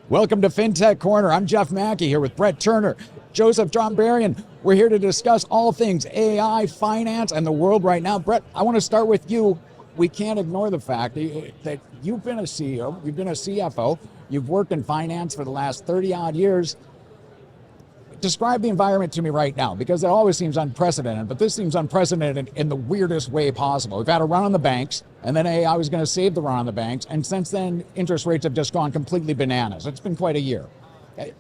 Welcome to FinTech Corner. I'm Jeff Macke here with Brett Turner, Joseph Drombarian. We're here to discuss all things AI, finance, and the world right now. Brett, I want to start with you. We can't ignore the fact that you've been a CEO, you've been a CFO, you've worked in finance for the last 30 odd years. Describe the environment to me right now, because it always seems unprecedented, but this seems unprecedented in the weirdest way possible. We've had a run on the banks, and then AI was going to save the run on the banks, and since then, interest rates have just gone completely bananas. It's been quite a year.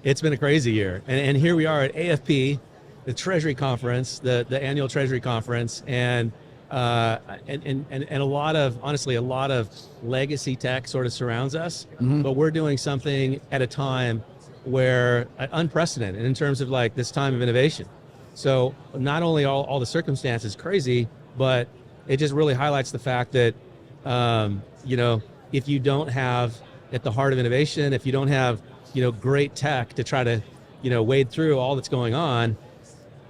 It's been a crazy year, and here we are at AFP, the Treasury conference, the annual Treasury conference, and a lot of, honestly, a lot of legacy tech sort of surrounds us, but we're doing something at a time where unprecedented in terms of like this time of innovation. So not only all the circumstances crazy, but it just really highlights the fact that, if you don't have at the heart of innovation, if you don't have, great tech to try to, wade through all that's going on,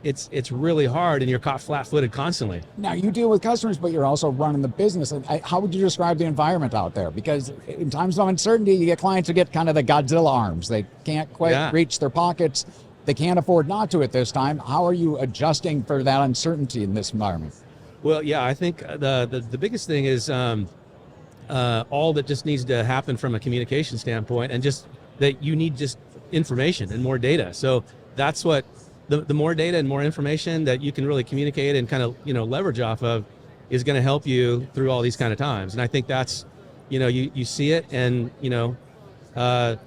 it's really hard and you're caught flat-footed constantly. Now you deal with customers, but you're also running the business. And how would you describe the environment out there? Because in times of uncertainty, you get clients who get kind of the Godzilla arms. They can't quite reach their pockets. They can't afford not to at this time. How are you adjusting for that uncertainty in this environment? Well, yeah, I think the biggest thing is all that just needs to happen from a communication standpoint, and just that you need just information and more data. So that's what the more data and more information that you can really communicate and kind of leverage off of is going to help you through all these kind of times. And I think that's you see it, and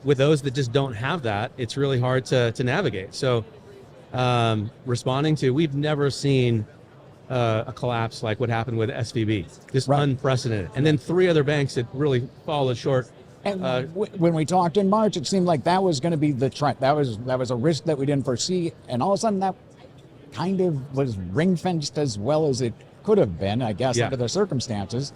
with those that just don't have that, it's really hard to navigate. So we've never seen a collapse like what happened with SVB, just unprecedented. And then 3 other banks that really followed short. And when we talked in March, it seemed like that was going to be the trend. That was a risk that we didn't foresee, and all of a sudden that kind of was ring-fenced as well as it could have been, I guess, under the circumstances.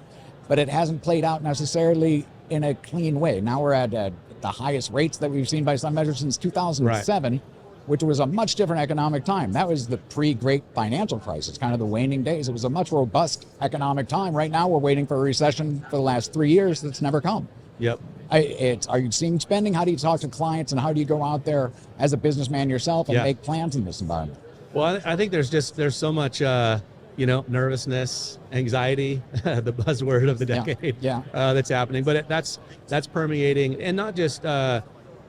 But it hasn't played out necessarily in a clean way. Now we're at the highest rates that we've seen by some measures since 2007, which was a much different economic time. That was the pre-great financial crisis, kind of the waning days. It was a much robust economic time. Right now we're waiting for a recession for the last 3 years that's never come. Yep. Are you seeing spending? How do you talk to clients, and how do you go out there as a businessman yourself and make plans in this environment? Well, I think there's so much nervousness, anxiety, the buzzword of the decade, that's happening. But that's permeating, and not just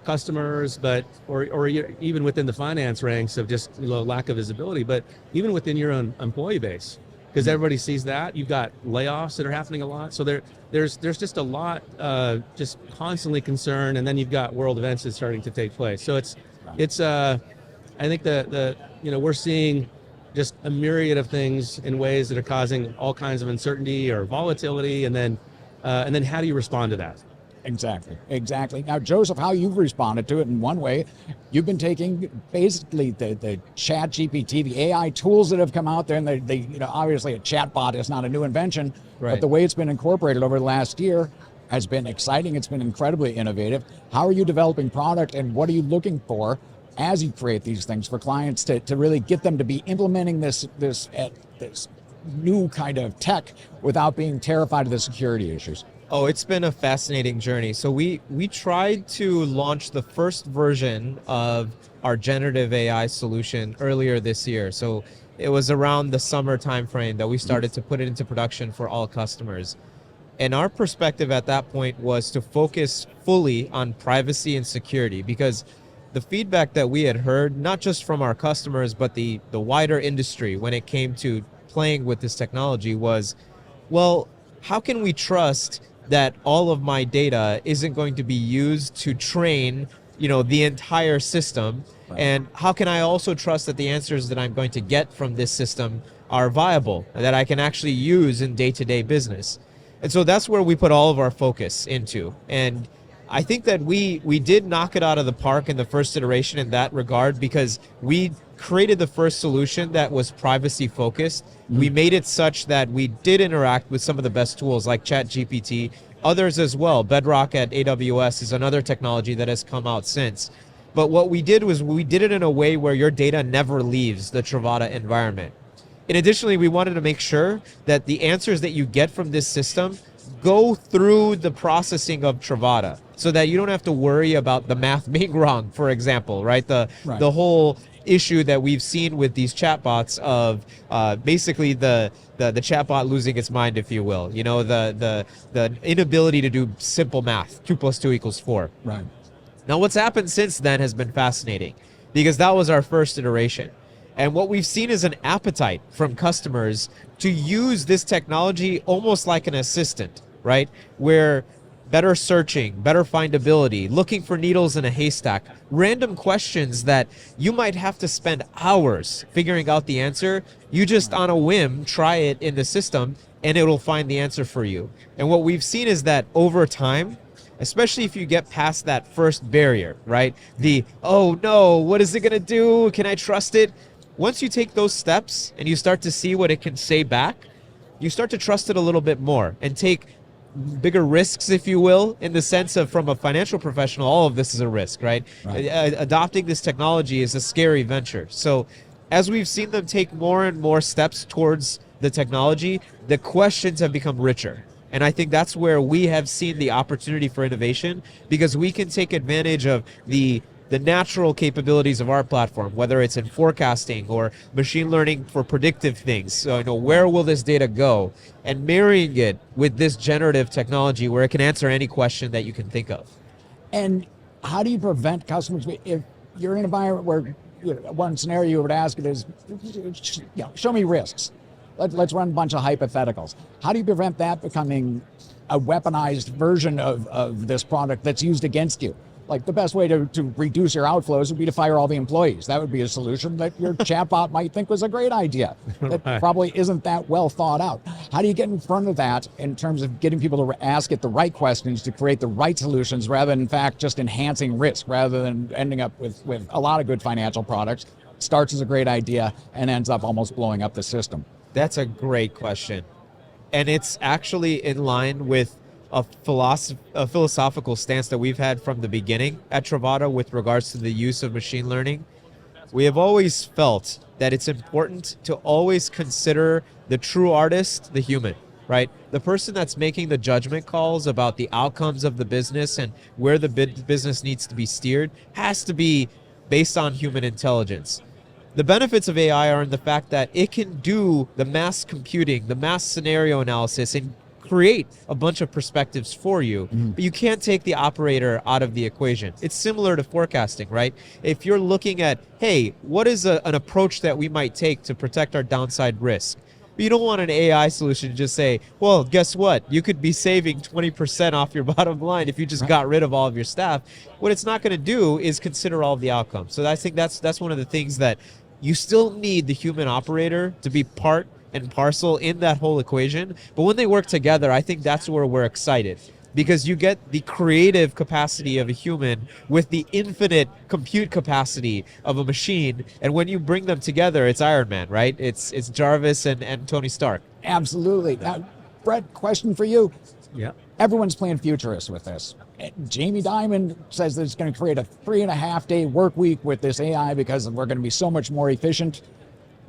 customers, but or even within the finance ranks of just lack of visibility, but even within your own employee base. Because everybody sees that. You've got layoffs that are happening a lot. So there's just a lot just constantly concerned, and then you've got world events that's starting to take place. So it's I think we're seeing just a myriad of things in ways that are causing all kinds of uncertainty or volatility, and then how do you respond to that? Exactly. Now, Joseph, how you've responded to it in one way, you've been taking basically the chat GPT, the AI tools that have come out there, and they obviously a chatbot is not a new invention, but the way it's been incorporated over the last year has been exciting. It's been incredibly innovative. How are you developing product, and what are you looking for as you create these things for clients to really get them to be implementing this new kind of tech without being terrified of the security issues? Oh, it's been a fascinating journey. So we tried to launch the first version of our generative AI solution earlier this year. So it was around the summer timeframe that we started to put it into production for all customers. And our perspective at that point was to focus fully on privacy and security, because the feedback that we had heard, not just from our customers, but the wider industry when it came to playing with this technology was, well, how can we trust that all of my data isn't going to be used to train, the entire system? And how can I also trust that the answers that I'm going to get from this system are viable, that I can actually use in day-to-day business? And so that's where we put all of our focus into. And I think that we did knock it out of the park in the first iteration in that regard, because we created the first solution that was privacy focused. We made it such that we did interact with some of the best tools like ChatGPT, others as well. Bedrock at AWS is another technology that has come out since. But what we did was we did it in a way where your data never leaves the Trovata environment. And additionally, we wanted to make sure that the answers that you get from this system go through the processing of Trovata so that you don't have to worry about the math being wrong, for example, right? The whole issue that we've seen with these chatbots of basically the chatbot losing its mind, if you will. You know, the inability to do simple math, 2 + 2 = 4. Right. Now, what's happened since then has been fascinating because that was our first iteration. And what we've seen is an appetite from customers to use this technology almost like an assistant, right? Where better searching, better findability, looking for needles in a haystack, random questions that you might have to spend hours figuring out the answer. You just on a whim try it in the system and it'll find the answer for you. And what we've seen is that over time, especially if you get past that first barrier, right? The, oh no, what is it gonna do? Can I trust it? Once you take those steps and you start to see what it can say back, you start to trust it a little bit more and take bigger risks, if you will, in the sense of, from a financial professional, all of this is a risk, right? Adopting this technology is a scary venture. So as we've seen them take more and more steps towards the technology, the questions have become richer. And I think that's where we have seen the opportunity for innovation, because we can take advantage of the natural capabilities of our platform, whether it's in forecasting or machine learning for predictive things. So, you know, where will this data go? And marrying it with this generative technology where it can answer any question that you can think of. And how do you prevent customers, if you're in an environment where, you know, one scenario you would ask it is, you know, show me risks. Let's run a bunch of hypotheticals. How do you prevent that becoming a weaponized version of this product that's used against you? Like, the best way to reduce your outflows would be to fire all the employees. That would be a solution that your chatbot might think was a great idea. That probably isn't that well thought out. How do you get in front of that in terms of getting people to ask it the right questions to create the right solutions, rather than, in fact, just enhancing risk, rather than ending up with a lot of good financial products, starts as a great idea and ends up almost blowing up the system? That's a great question. And it's actually in line with a philosophical stance that we've had from the beginning at Trovata with regards to the use of machine learning. We have always felt that it's important to always consider the true artist, the human, right? The person that's making the judgment calls about the outcomes of the business and where the business needs to be steered has to be based on human intelligence. The benefits of AI are in the fact that it can do the mass computing, the mass scenario analysis, and create a bunch of perspectives for you, but you can't take the operator out of the equation. It's similar to forecasting, right? If you're looking at, hey, what is an approach that we might take to protect our downside risk? You don't want an AI solution to just say, well, guess what? You could be saving 20% off your bottom line if you just got rid of all of your staff. What it's not going to do is consider all of the outcomes. So I think that's one of the things that you still need the human operator to be part and parcel in that whole equation. But when they work together, I think that's where we're excited, because you get the creative capacity of a human with the infinite compute capacity of a machine. And when you bring them together, it's Iron Man, right? It's Jarvis and Tony Stark. Absolutely. Now, Brett, question for you. Yeah. Everyone's playing futurist with this. Jamie Dimon says that it's going to create a 3.5-day work week with this AI because we're going to be so much more efficient.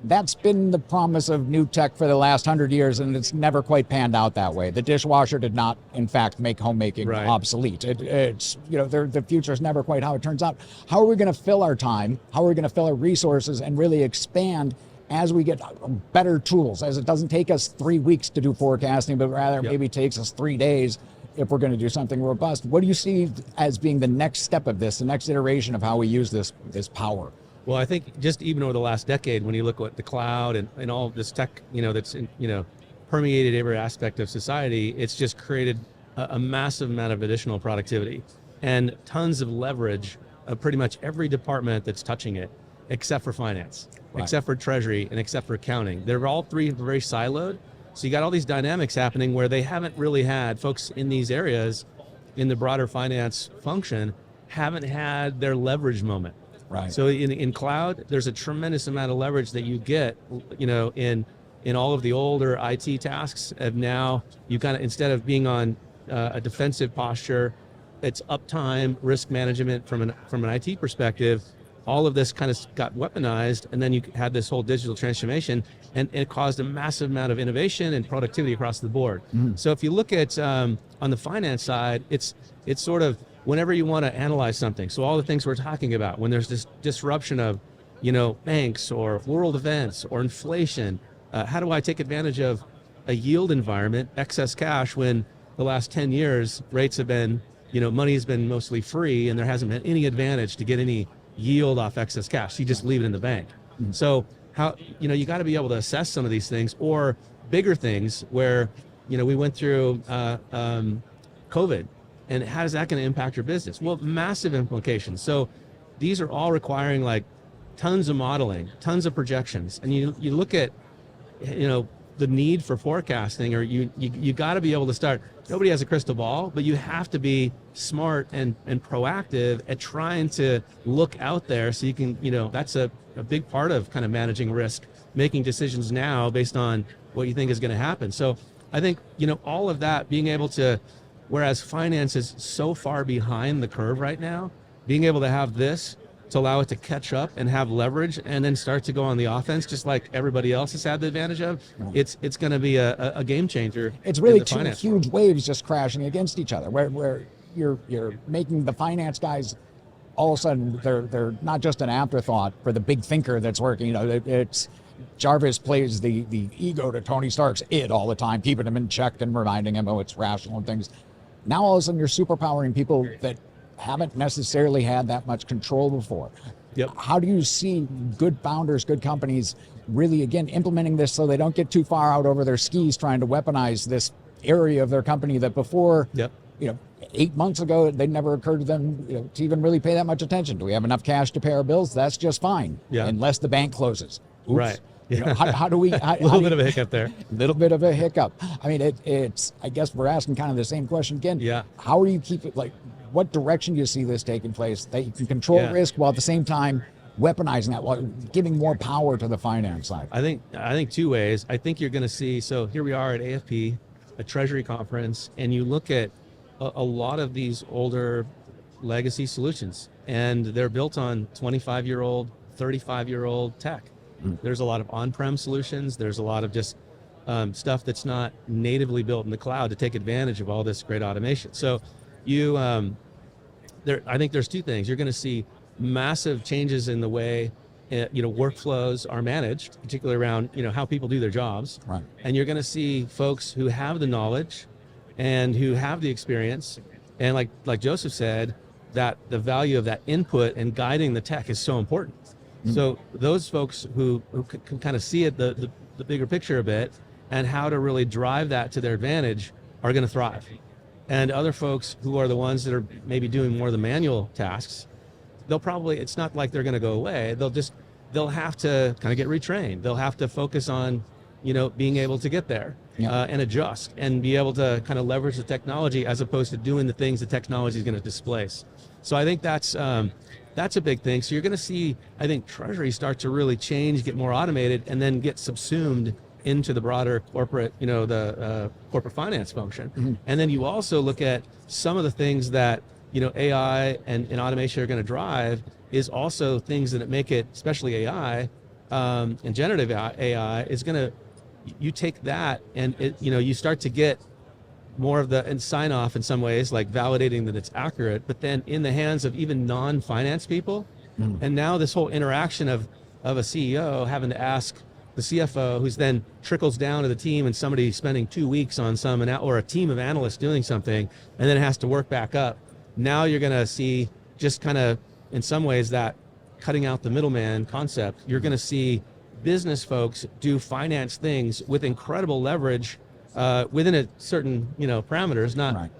That's been the promise of new tech for the last 100 years, and it's never quite panned out that way. The dishwasher did not, in fact, make homemaking obsolete. It's, you know, the future is never quite how it turns out. How are we going to fill our time? How are we going to fill our resources and really expand as we get better tools, as it doesn't take us 3 weeks to do forecasting, but rather maybe takes us 3 days if we're going to do something robust? What do you see as being the next step of this, the next iteration of how we use this power? Well, I think just even over the last decade, when you look at the cloud and all this tech, you know, that's, you know, permeated every aspect of society, it's just created a massive amount of additional productivity and tons of leverage of pretty much every department that's touching it, except for finance, except for treasury, and except for accounting. They're all three very siloed. So you got all these dynamics happening where they haven't really had folks in these areas in the broader finance function haven't had their leverage moment. Right. So in cloud, there's a tremendous amount of leverage that you get, you know, in all of the older IT tasks. And now you kind of, instead of being on a defensive posture, it's uptime, risk management from an IT perspective. all of this kind of got weaponized, and then you had this whole digital transformation, and it caused a massive amount of innovation and productivity across the board. So if you look at on the finance side, it's sort of whenever you want to analyze something. So all the things we're talking about, when there's this disruption of, banks or world events or inflation, how do I take advantage of a yield environment, excess cash, when the last 10 years rates have been, money's been mostly free and there hasn't been any advantage to get any yield off excess cash. You just leave it in the bank. So how, you got to be able to assess some of these things, or bigger things where, we went through COVID, and how is that going to impact your business? Well, massive implications. So these are all requiring like tons of modeling, tons of projections. And you look at, the need for forecasting, or you got to be able to start. Nobody has a crystal ball, but you have to be smart and proactive at trying to look out there, so you can, that's a big part of kind of managing risk, making decisions now based on what you think is going to happen. So I think, all of that, being able to, whereas finance is so far behind the curve right now, being able to have this to allow it to catch up and have leverage and then start to go on the offense, just like everybody else has had the advantage of, it's going to be a game changer. It's really two huge waves just crashing against each other, where you're making the finance guys, all of a sudden they're not just an afterthought for the big thinker that's working. It's Jarvis plays the ego to Tony Stark's id all the time, keeping him in check and reminding him, it's rational and things. Now all of a sudden you're superpowering people that haven't necessarily had that much control before. Yep. How do you see good founders, good companies really, again, implementing this so they don't get too far out over their skis trying to weaponize this area of their company that before, 8 months ago, they never occurred to them to even really pay that much attention. Do we have enough cash to pay our bills? That's just fine, unless the bank closes. Oops. Right. How do we... A little bit of a hiccup there. Little bit of a hiccup. I mean, it's, I guess we're asking kind of the same question again. Yeah. How are you keeping, what direction do you see this taking place that you can control risk while at the same time weaponizing that, while giving more power to the finance side? I think two ways. I think you're going to see, so here we are at AFP, a treasury conference, and you look at a lot of these older legacy solutions, and they're built on 25-year-old, 35-year-old tech. There's a lot of on-prem solutions. There's a lot of just stuff that's not natively built in the cloud to take advantage of all this great automation. So I think there's two things. You're going to see massive changes in the way workflows are managed, particularly around how people do their jobs. Right. And you're going to see folks who have the knowledge and who have the experience, and like Joseph said, that the value of that input and guiding the tech is so important. So those folks who can kind of see it, the bigger picture a bit, and how to really drive that to their advantage, are going to thrive. And other folks who are the ones that are maybe doing more of the manual tasks, it's not like they're going to go away. They'll have to kind of get retrained. They'll have to focus on, being able to get there and adjust and be able to kind of leverage the technology, as opposed to doing the things the technology is going to displace. So I think that's a big thing. So you're going to see, I think, Treasury start to really change, get more automated, and then get subsumed into the broader corporate, the corporate finance function. And then you also look at some of the things that, AI and automation are going to drive, is also things that make it, especially AI and generative AI, is going to, you take that and you start to get more of the and sign off in some ways, like validating that it's accurate, but then in the hands of even non-finance people. And now this whole interaction of a CEO having to ask the CFO, who's then trickles down to the team, and somebody spending 2 weeks on or a team of analysts doing something, and then it has to work back up. Now you're going to see, just kind of in some ways, that cutting out the middleman concept. You're going to see business folks do finance things with incredible leverage within a certain parameters, not right.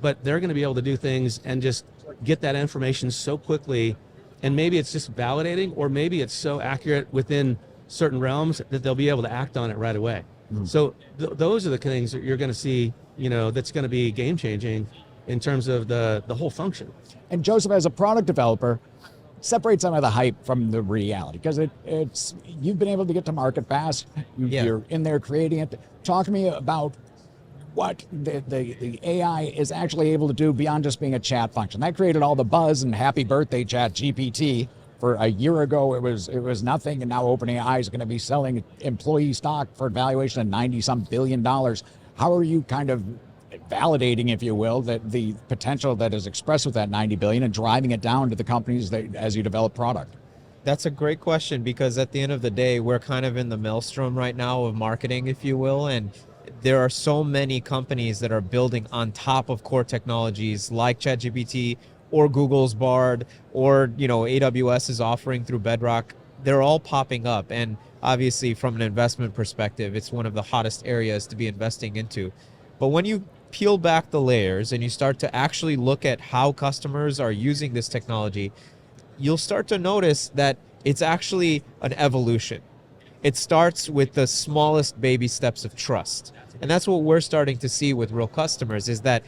But they're going to be able to do things and just get that information so quickly, and maybe it's just validating, or maybe it's so accurate within certain realms that they'll be able to act on it right away. So those are the things that you're going to see, that's going to be game changing in terms of the whole function. And Joseph, as a product developer, separate some of the hype from the reality, because it's you've been able to get to market fast. You're in there creating it. Talk to me about what the AI is actually able to do beyond just being a chat function. That created all the buzz and happy birthday chat GPT. For a year ago, it was nothing, and now OpenAI is going to be selling employee stock for a valuation of $90-some billion. How are you kind of validating, if you will, that the potential that is expressed with that 90 billion and driving it down to the companies that as you develop product? That's a great question, because at the end of the day, we're kind of in the maelstrom right now of marketing, if you will, and there are so many companies that are building on top of core technologies like ChatGPT or Google's Bard, or AWS is offering through Bedrock. They're all popping up, and obviously from an investment perspective, it's one of the hottest areas to be investing into. But when you peel back the layers and you start to actually look at how customers are using this technology, you'll start to notice that it's actually an evolution. It starts with the smallest baby steps of trust. And that's what we're starting to see with real customers, is that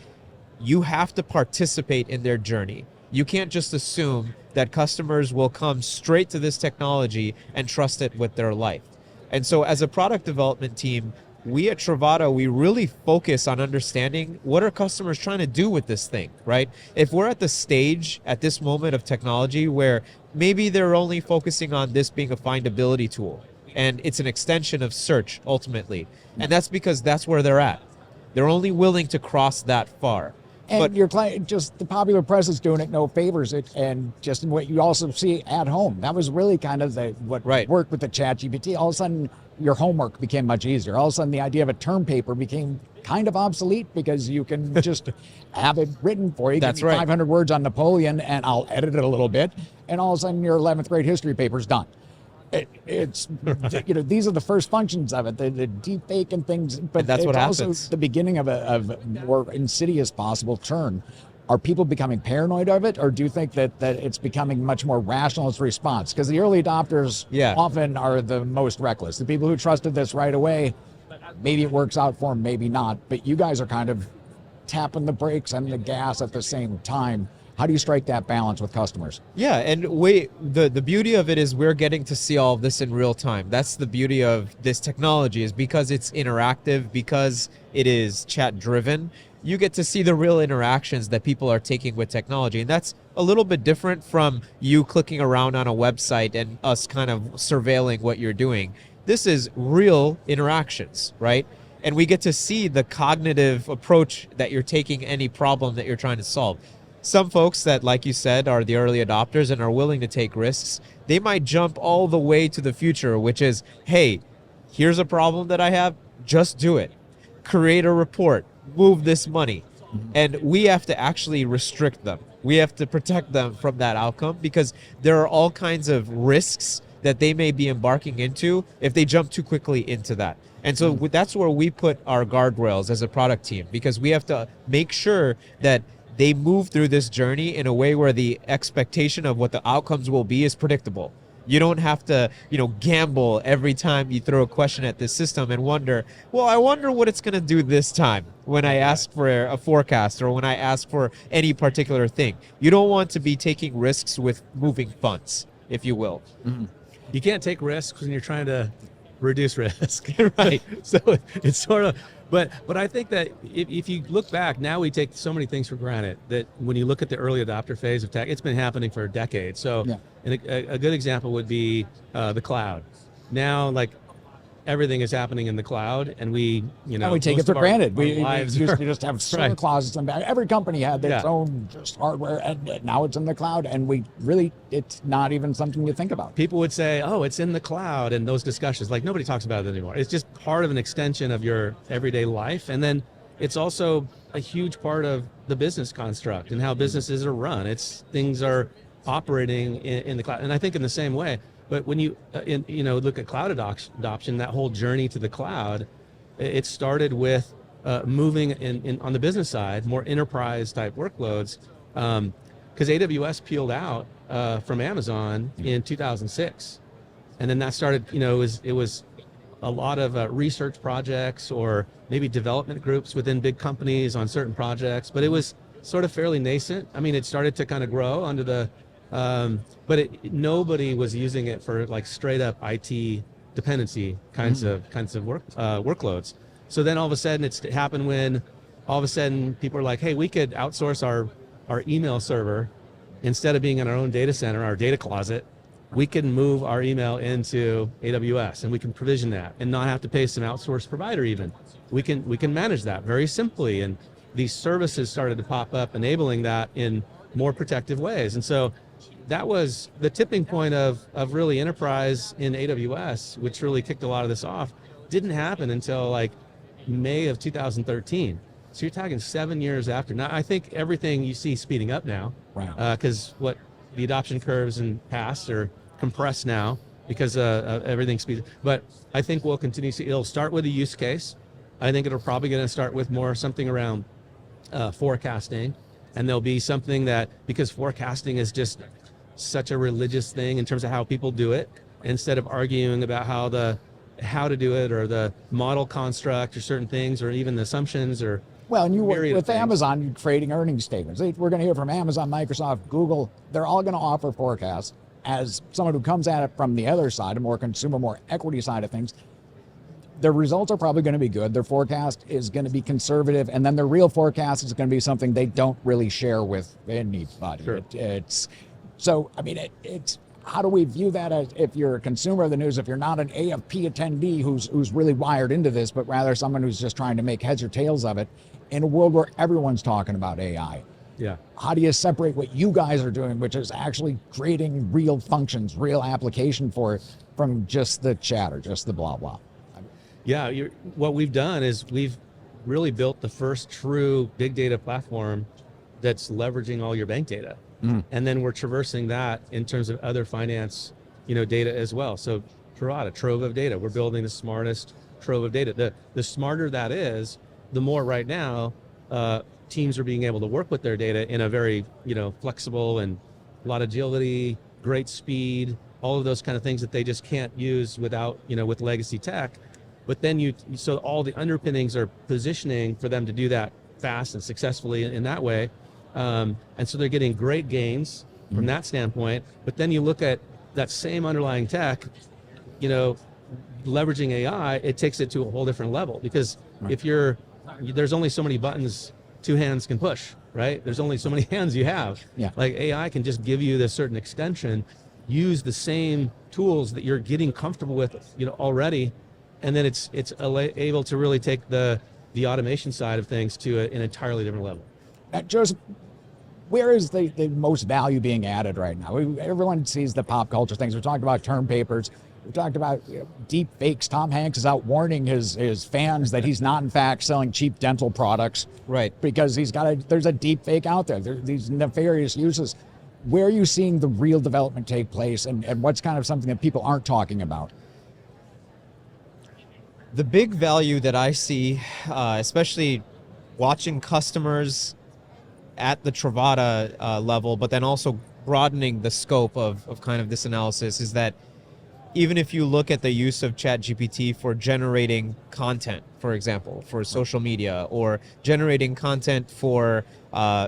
you have to participate in their journey. You can't just assume that customers will come straight to this technology and trust it with their life. And so as a product development team, we at Trovata, we really focus on understanding what are customers trying to do with this thing, right? If we're at the stage at this moment of technology where maybe they're only focusing on this being a findability tool, and it's an extension of search ultimately, and that's because that's where they're at. They're only willing to cross that far. And but your client, just the popular press is doing it no favors it, and just in what you also see at home. That was really kind of what worked with the ChatGPT. All of a sudden, your homework became much easier. All of a sudden, the idea of a term paper became kind of obsolete because you can just have it written for you. That's Give me right. 500 words on Napoleon, and I'll edit it a little bit, and all of a sudden, your 11th grade history paper is done. It's these are the first functions of it, the deep fake and things, but that's it's what also happens. the beginning of a more insidious possible turn. Are people becoming paranoid of it, or do you think that it's becoming much more rational as a response? Because the early adopters often are the most reckless. The people who trusted this right away, maybe it works out for them, maybe not, but you guys are kind of tapping the brakes and the gas at the same time. How do you strike that balance with customers? Yeah, and the beauty of it is we're getting to see all of this in real time. That's the beauty of this technology, is because it's interactive, because it is chat driven, you get to see the real interactions that people are taking with technology. And that's a little bit different from you clicking around on a website and us kind of surveilling what you're doing. This is real interactions, right? And we get to see the cognitive approach that you're taking any problem that you're trying to solve. Some folks that, like you said, are the early adopters and are willing to take risks, they might jump all the way to the future, which is, hey, here's a problem that I have, just do it. Create a report, move this money. And we have to actually restrict them. We have to protect them from that outcome, because there are all kinds of risks that they may be embarking into if they jump too quickly into that. And so that's where we put our guardrails as a product team, because we have to make sure that they move through this journey in a way where the expectation of what the outcomes will be is predictable. You don't have to, gamble every time you throw a question at this system and wonder, well, I wonder what it's going to do this time when I ask for a forecast or when I ask for any particular thing. You don't want to be taking risks with moving funds, if you will. Mm-hmm. You can't take risks when you're trying to reduce risk. Right. So it's sort of, but I think that if you look back, now we take so many things for granted that when you look at the early adopter phase of tech, it's been happening for decades. So and a good example would be the cloud. Now, like, everything is happening in the cloud, and we take it for granted. We used to are, just have server closets, and every company had its own just hardware, and now it's in the cloud, and it's not even something you think about. People would say, oh, it's in the cloud, and those discussions, like, nobody talks about it anymore. It's just part of an extension of your everyday life, and then it's also a huge part of the business construct and how businesses are run. Things are operating in the cloud, and I think in the same way. But when you look at cloud adoption, that whole journey to the cloud, it started with moving on the business side, more enterprise type workloads, because AWS peeled out from Amazon in 2006, and then that started. It was a lot of research projects or maybe development groups within big companies on certain projects, but it was sort of fairly nascent. I mean, it started to kind of grow under the. But nobody was using it for like straight up IT dependency kinds of workloads. So then all of a sudden it happened when all of a sudden people are like, hey, we could outsource our email server instead of being in our own data center, our data closet. we can move our email into AWS and we can provision that and not have to pay some outsourced provider even. We can manage that very simply. And these services started to pop up enabling that in more protective ways. And so that was the tipping point of really enterprise in AWS, which really kicked a lot of this off. Didn't happen until like May of 2013. So you're talking 7 years after. Now, I think everything you see speeding up now, because what the adoption curves in past are compressed now because everything speeds. But I think we'll continue to see, it'll start with a use case. I think it'll probably going to start with more something around forecasting. And there'll be something that, because forecasting is just such a religious thing in terms of how people do it, instead of arguing about how to do it or the model construct or certain things or even the assumptions or well, and you work with Amazon, you're creating earnings statements. We're going to hear from Amazon, Microsoft, Google. They're all going to offer forecasts. As someone who comes at it from the other side, a more consumer, more equity side of things, their results are probably going to be good. Their forecast is going to be conservative, and then their real forecast is going to be something they don't really share with anybody. Sure. It's how do we view that as, if you're a consumer of the news, if you're not an AFP attendee who's really wired into this, but rather someone who's just trying to make heads or tails of it, in a world where everyone's talking about AI? Yeah. How do you separate what you guys are doing, which is actually creating real functions, real application for it, from just the chatter, just the blah, blah? Yeah, what we've done is we've really built the first true big data platform that's leveraging all your bank data. And then we're traversing that in terms of other finance, data as well. So Trovata, trove of data. We're building the smartest trove of data. The smarter that is, the more right now teams are being able to work with their data in a very, flexible and a lot of agility, great speed, all of those kind of things that they just can't use without, with legacy tech. But then so all the underpinnings are positioning for them to do that fast and successfully in that way. And so they're getting great gains from that standpoint. But then you look at that same underlying tech, leveraging AI, it takes it to a whole different level, because if there's only so many buttons two hands can push, right? There's only so many hands you have. Yeah. Like AI can just give you this certain extension, use the same tools that you're getting comfortable with, already. And then it's able to really take the automation side of things to an entirely different level. Joseph, where is the most value being added right now? Everyone sees the pop culture things. We talked about term papers. We talked about deep fakes. Tom Hanks is out warning his fans that he's not, in fact, selling cheap dental products. Right. Because there's a deep fake out there. There's these nefarious uses. Where are you seeing the real development take place, and what's kind of something that people aren't talking about? The big value that I see, especially watching customers at the Trovata level, but then also broadening the scope of kind of this analysis, is that even if you look at the use of ChatGPT for generating content, for example, for social media, or generating content for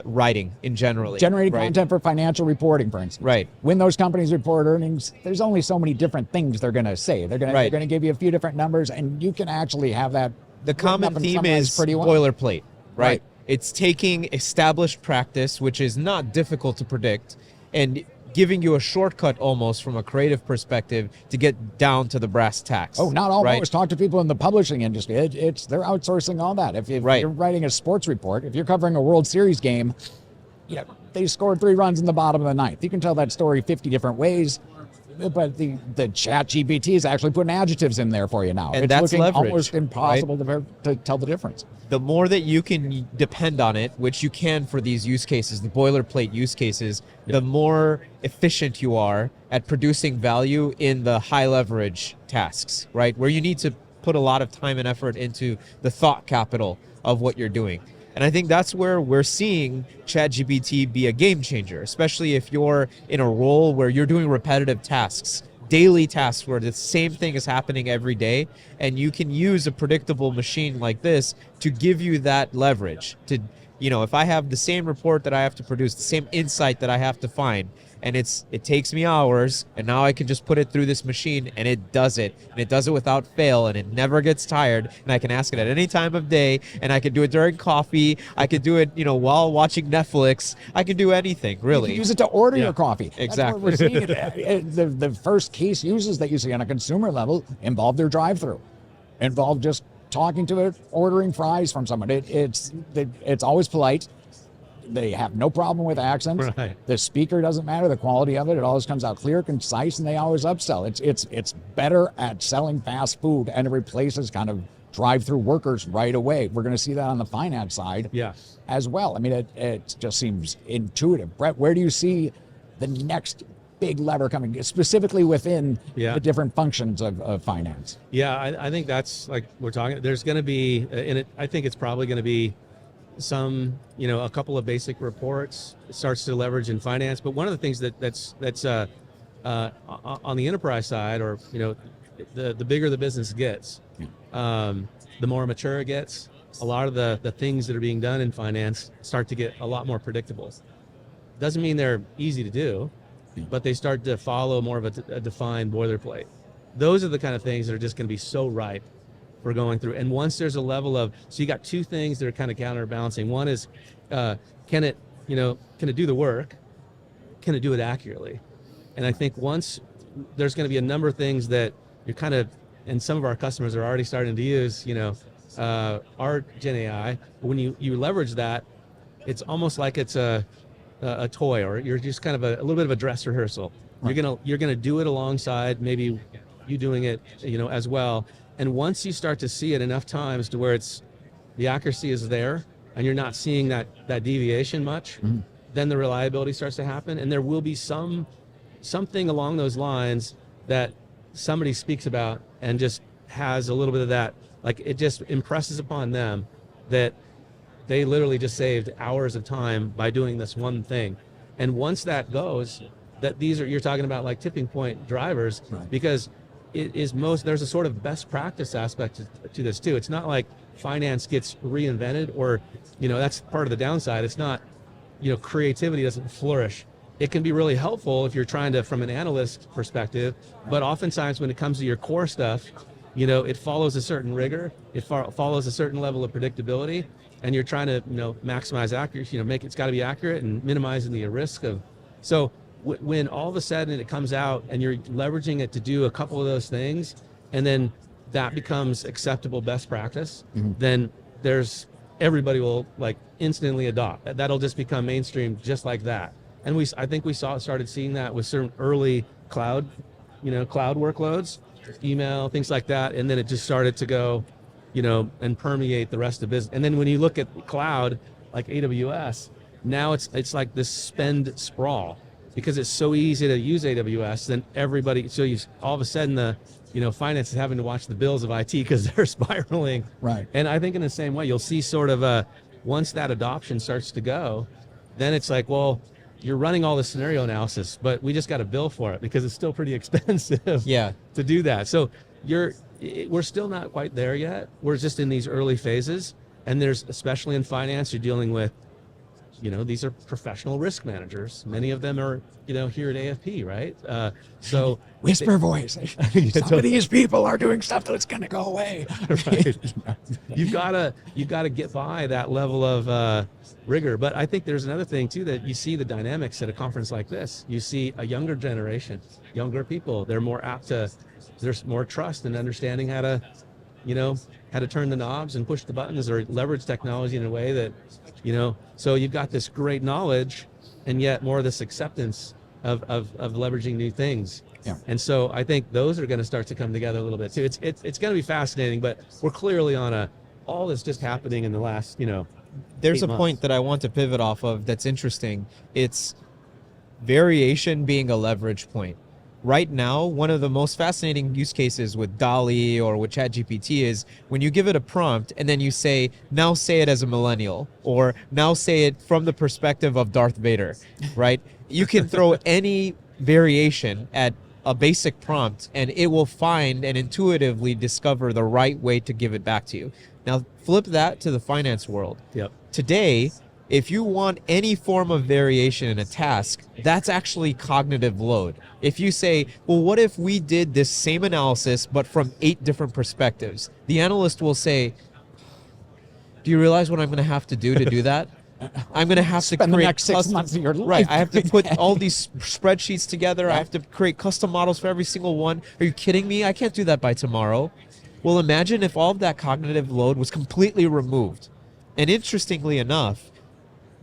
writing in general. Generating content for financial reporting, for instance. Right. When those companies report earnings, there's only so many different things they're going to say. They're going to give you a few different numbers, and you can actually have that. The common theme is boilerplate, right? It's taking established practice, which is not difficult to predict, and giving you a shortcut almost from a creative perspective to get down to the brass tacks. Oh, not almost. Right? Talk to people in the publishing industry. They're outsourcing all that. If you're writing a sports report, if you're covering a World Series game, they scored 3 runs in the bottom of the ninth. You can tell that story 50 different ways, but the ChatGPT is actually putting adjectives in there for you now. And it's that's looking leverage, almost impossible to tell the difference. The more that you can depend on it, which you can for these use cases, the boilerplate use cases, the more efficient you are at producing value in the high leverage tasks, right? Where you need to put a lot of time and effort into the thought capital of what you're doing. And I think that's where we're seeing ChatGPT be a game changer, especially if you're in a role where you're doing repetitive tasks, daily tasks where the same thing is happening every day, and you can use a predictable machine like this to give you that leverage to if I have the same report that I have to produce, the same insight that I have to find, and it takes me hours, and now I can just put it through this machine and it does it without fail, and it never gets tired, and I can ask it at any time of day, and I can do it during coffee, I could do it while watching Netflix, I can do anything really. You can use it to order your coffee. Exactly. That's what we're seeing. The first case uses that you see on a consumer level involve their drive-through, involve just talking to it, ordering fries from someone. It's always polite. They have no problem with accents. Right. The speaker doesn't matter. The quality of it always comes out clear, concise, and they always upsell. It's better at selling fast food, and it replaces kind of drive-through workers right away. We're going to see that on the finance side as well. I mean, it just seems intuitive. Brett, where do you see the next big lever coming, specifically within the different functions of finance? Yeah, I think that's like we're talking. There's going to be, I think it's probably going to be some, a couple of basic reports. It starts to leverage in finance. But one of the things that's on the enterprise side, or the bigger the business gets, the more mature it gets. A lot of the things that are being done in finance start to get a lot more predictable. Doesn't mean they're easy to do, but they start to follow more of a defined boilerplate. Those are the kind of things that are just going to be so ripe for going through. And once there's a level of, so you got two things that are kind of counterbalancing. One is, can it do the work? Can it do it accurately? And I think once there's going to be a number of things that you're kind of, and some of our customers are already starting to use, our Gen AI. When you leverage that, it's almost like it's a toy, or you're just kind of a little bit of a dress rehearsal. Right. You're gonna do it alongside maybe you doing it, as well. And once you start to see it enough times to where the accuracy is there, and you're not seeing that deviation much, then the reliability starts to happen, and there will be something along those lines that somebody speaks about and just has a little bit of that, like it just impresses upon them that they literally just saved hours of time by doing this one thing. And once that goes, you're talking about like tipping point drivers, right. Because there's a sort of best practice aspect to this too. It's not like finance gets reinvented, or, that's part of the downside. It's not, creativity doesn't flourish. It can be really helpful if you're trying to, from an analyst perspective, but oftentimes when it comes to your core stuff, it follows a certain rigor, it follows a certain level of predictability, and you're trying to, maximize accuracy, it's got to be accurate and minimizing the risk of, so when all of a sudden it comes out and you're leveraging it to do a couple of those things, and then that becomes acceptable best practice, then everybody will like instantly adopt. That'll just become mainstream just like that. And I think we started seeing that with certain early cloud workloads, email, things like that. And then it just started to go, and permeate the rest of the business. And then when you look at cloud, like AWS, now it's like this spend sprawl, because it's so easy to use AWS, then everybody, so all of a sudden finance is having to watch the bills of IT because they're spiraling. Right. And I think in the same way, you'll see sort of once that adoption starts to go, then it's like, well, you're running all the scenario analysis, but we just got a bill for it because it's still pretty expensive to do that. So we're still not quite there yet. We're just in these early phases. And there's, especially in finance, you're dealing with, these are professional risk managers. Many of them are, here at AFP, right? So whisper voice. Some of these people are doing stuff that's going to go away. Right. You've got to get by that level of rigor. But I think there's another thing too, that you see the dynamics at a conference like this. You see a younger generation, younger people. They're more apt to. There's more trust and understanding how to turn the knobs and push the buttons or leverage technology in a way that, so you've got this great knowledge and yet more of this acceptance of leveraging new things. Yeah. And so I think those are going to start to come together a little bit too. It's going to be fascinating, but we're clearly on all this just happening in the last, There's 8 a months. point that I want to pivot off of that's interesting. It's variation being a leverage point. Right now, one of the most fascinating use cases with DALL-E or with ChatGPT is when you give it a prompt and then you say, now say it as a millennial, or now say it from the perspective of Darth Vader, right? You can throw any variation at a basic prompt and it will find and intuitively discover the right way to give it back to you. Now, flip that to the finance world. Yep. Today, If you want any form of variation in a task, that's actually cognitive load. If you say, well, what if we did this same analysis, but from 8 different perspectives? The analyst will say, do you realize what I'm going to have to do that? I'm going to have to spend the create next 6 months of your life. Right, I have to put all these spreadsheets together. I have to create custom models for every single one. Are you kidding me? I can't do that by tomorrow. Well, imagine if all of that cognitive load was completely removed. And interestingly enough,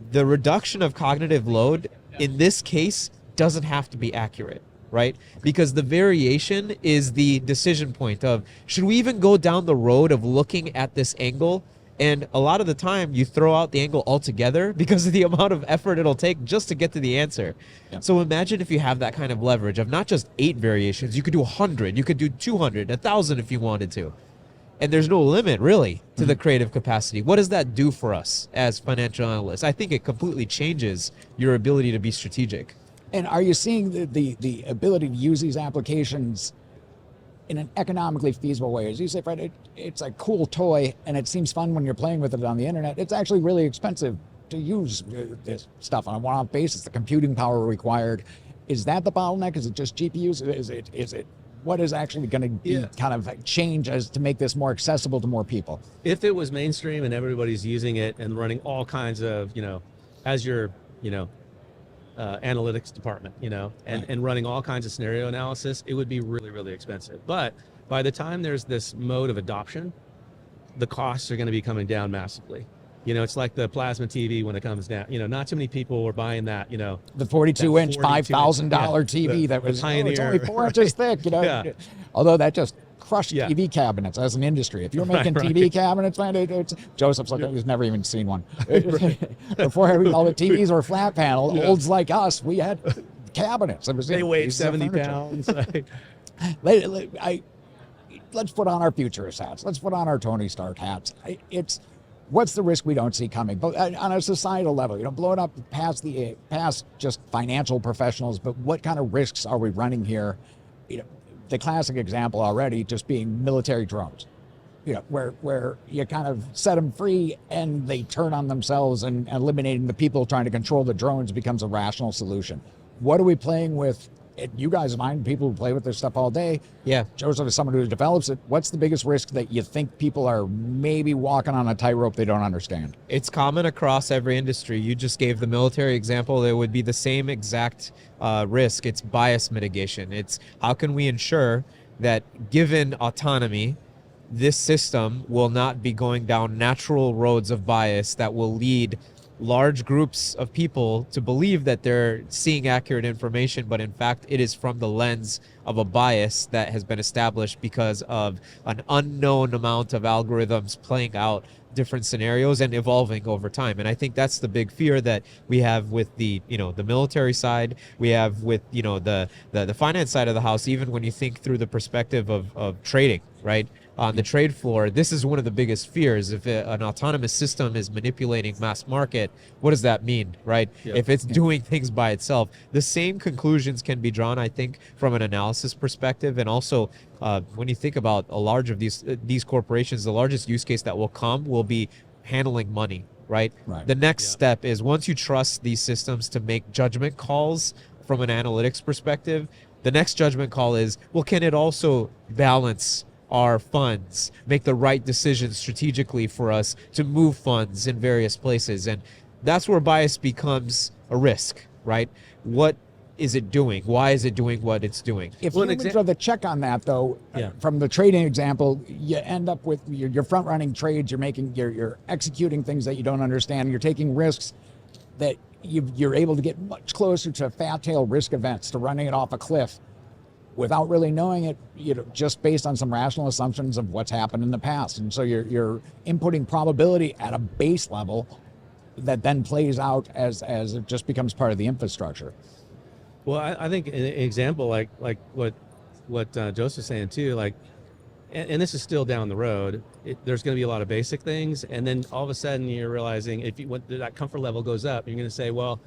the reduction of cognitive load in this case doesn't have to be accurate, right? Because the variation is the decision point of, should we even go down the road of looking at this angle? And a lot of the time you throw out the angle altogether because of the amount of effort it'll take just to get to the answer. Yep. So imagine if you have that kind of leverage of not just 8 variations, you could do 100, you could do 200, 1,000 if you wanted to. And there's no limit really to the creative capacity. What does that do for us as financial analysts? I think it completely changes your ability to be strategic. And are you seeing the ability to use these applications in an economically feasible way? As you say, Fred, it's a cool toy and it seems fun when you're playing with it on the internet. It's actually really expensive to use this stuff on a one-off basis. The computing power required. Is that the bottleneck? Is it just GPUs? Is it what is actually going to be kind of change as to make this more accessible to more people? If it was mainstream and everybody's using it and running all kinds of, as your, analytics department, and running all kinds of scenario analysis, it would be really, really expensive. But by the time there's this mode of adoption, the costs are going to be coming down massively. It's like the plasma TV when it comes down. Not too many people were buying that. The 42-inch, $5,000 TV that was it's only 4 inches thick. Although that just crushed TV cabinets as an industry. If you're making TV cabinets, man, Joseph's like, he's never even seen one. Before all the TVs were flat panel, olds like us, we had cabinets. They weighed 70 pounds. Let's put on our futurist hats. Let's put on our Tony Stark hats. What's the risk we don't see coming? But on a societal level, blow it up past just financial professionals, but what kind of risks are we running here? The classic example already just being military drones, where you kind of set them free and they turn on themselves, and eliminating the people trying to control the drones becomes a rational solution. What are we playing with? You guys mind people who play with this stuff all day. Yeah. Joseph is someone who develops it. What's the biggest risk that you think people are maybe walking on a tightrope they don't understand? It's common across every industry. You just gave the military example. It would be the same exact risk. It's bias mitigation. It's how can we ensure that given autonomy, this system will not be going down natural roads of bias that will lead large groups of people to believe that they're seeing accurate information, but in fact it is from the lens of a bias that has been established because of an unknown amount of algorithms playing out different scenarios and evolving over time. And I think that's the big fear that we have with the the military side, we have with the finance side of the house. Even when you think through the perspective of trading, right? On the trade floor, this is one of the biggest fears. If an autonomous system is manipulating mass market, what does that mean, right? Yep. If it's doing things by itself, the same conclusions can be drawn, I think, from an analysis perspective. And also, when you think about a large of these corporations, the largest use case that will come will be handling money, right? The next step is once you trust these systems to make judgment calls from an analytics perspective, the next judgment call is, well, can it also balance our funds, make the right decisions strategically for us to move funds in various places? And that's where bias becomes a risk, right? What is it doing? Why is it doing what it's doing? If humans are the check on that, though, from the trading example, you end up with you're front-running trades, you're executing things that you don't understand, you're taking risks that you're able to get much closer to fat tail risk events, to running it off a cliff without really knowing it, just based on some rational assumptions of what's happened in the past. And so you're inputting probability at a base level that then plays out as it just becomes part of the infrastructure. Well, I think an example like what Joseph's saying too, and this is still down the road, there's going to be a lot of basic things, and then all of a sudden you're realizing when that comfort level goes up, you're going to say, well,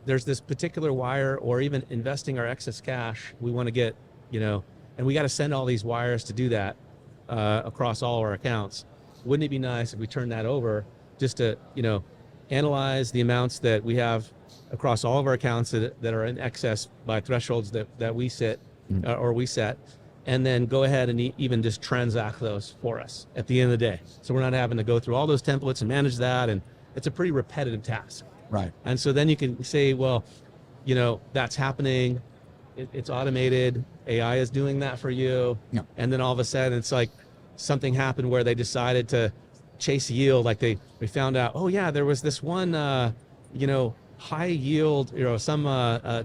there's this particular wire, or even investing our excess cash, we want to get, and we got to send all these wires to do that across all our accounts. Wouldn't it be nice if we turned that over just to, analyze the amounts that we have across all of our accounts that are in excess by thresholds that we set, or we set, and then go ahead and even just transact those for us at the end of the day. So we're not having to go through all those templates and manage that, and it's a pretty repetitive task. Right. And so then you can say, well, that's happening. It's automated. AI is doing that for you. Yeah. And then all of a sudden it's like something happened where they decided to chase yield. Like we found out, oh yeah, there was this one, high yield, some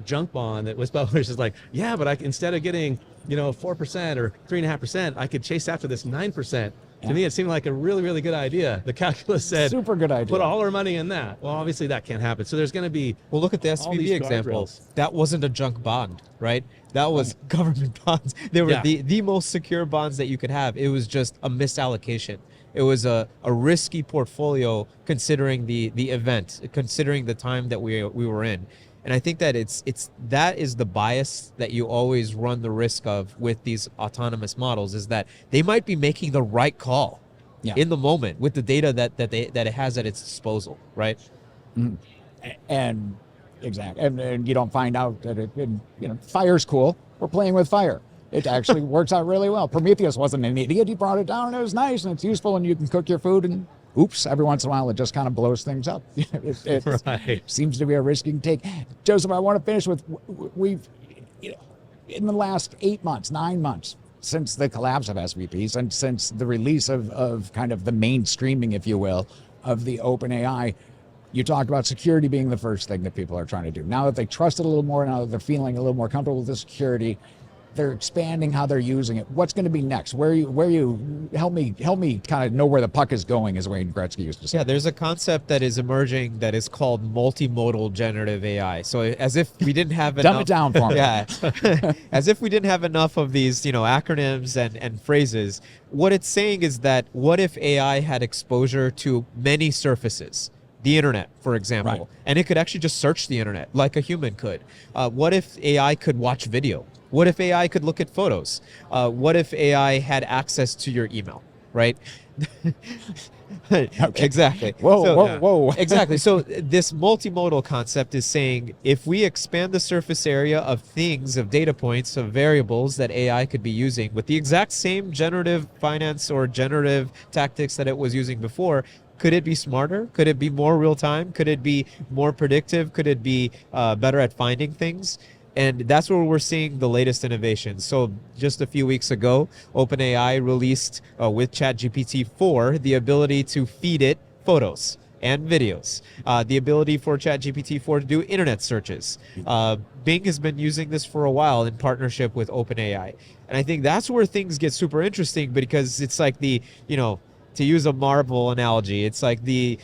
junk bond that was published. Is like, yeah, but instead of getting, 4% or 3.5%, I could chase after this 9%. To me, it seemed like a really, really good idea. The calculus said, super good idea. Put all our money in that. Well, obviously that can't happen. So there's going to be, well, look at the SVB example. That wasn't a junk bond, right? That was government bonds. They were the most secure bonds that you could have. It was just a misallocation. It was a risky portfolio considering the event, considering the time that we were in. And I think that that is the bias that you always run the risk of with these autonomous models, is that they might be making the right call in the moment with the data that it has at its disposal, right? Mm-hmm. And exactly, and you don't find out that fire's cool. We're playing with fire. It actually works out really well. Prometheus wasn't an idiot. He brought it down, and it was nice, and it's useful, and you can cook your food, and oops, every once in a while it just kind of blows things up. It right. Seems to be a risky take. Joseph, I want to finish with, we've, in the last 9 months, since the collapse of SVPs and since the release of kind of the mainstreaming, if you will, of the open AI, you talked about security being the first thing that people are trying to do. Now that they trust it a little more, now that they're feeling a little more comfortable with the security, they're expanding how they're using it. What's going to be next? Where you help me kind of know where the puck is going, as Wayne Gretzky used to say. Yeah, there's a concept that is emerging that is called multimodal generative AI. So as if we didn't have enough. Dumb it down for me. Yeah. As if we didn't have enough of these, acronyms and phrases. What it's saying is that what if AI had exposure to many surfaces? The internet, for example, right. And it could actually just search the internet like a human could. What if AI could watch video? What if AI could look at photos? What if AI had access to your email, right? Okay. Exactly. Whoa. Exactly. So this multimodal concept is saying if we expand the surface area of things, of data points, of variables that AI could be using with the exact same generative finance or generative tactics that it was using before, could it be smarter? Could it be more real time? Could it be more predictive? Could it be better at finding things? And that's where we're seeing the latest innovations. So just a few weeks ago, OpenAI released with ChatGPT-4 the ability to feed it photos and videos, the ability for ChatGPT-4 to do internet searches. Bing has been using this for a while in partnership with OpenAI. And I think that's where things get super interesting, because it's like to use a Marvel analogy, it's like the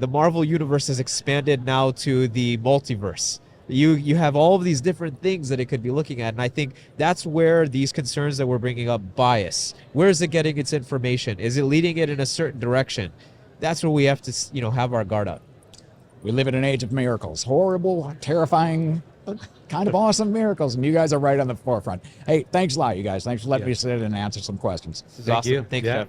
Marvel universe has expanded now to the multiverse. You have all of these different things that it could be looking at, and I think that's where these concerns that we're bringing up, bias, where is it getting its information? Is it leading it in a certain direction? That's where we have to have our guard up. We live in an age of miracles, horrible, terrifying, kind of awesome miracles, and you guys are right on the forefront. Hey, thanks a lot, you guys. Thanks for letting me sit and answer some questions. This is awesome. Thank you. Thanks, Jeff.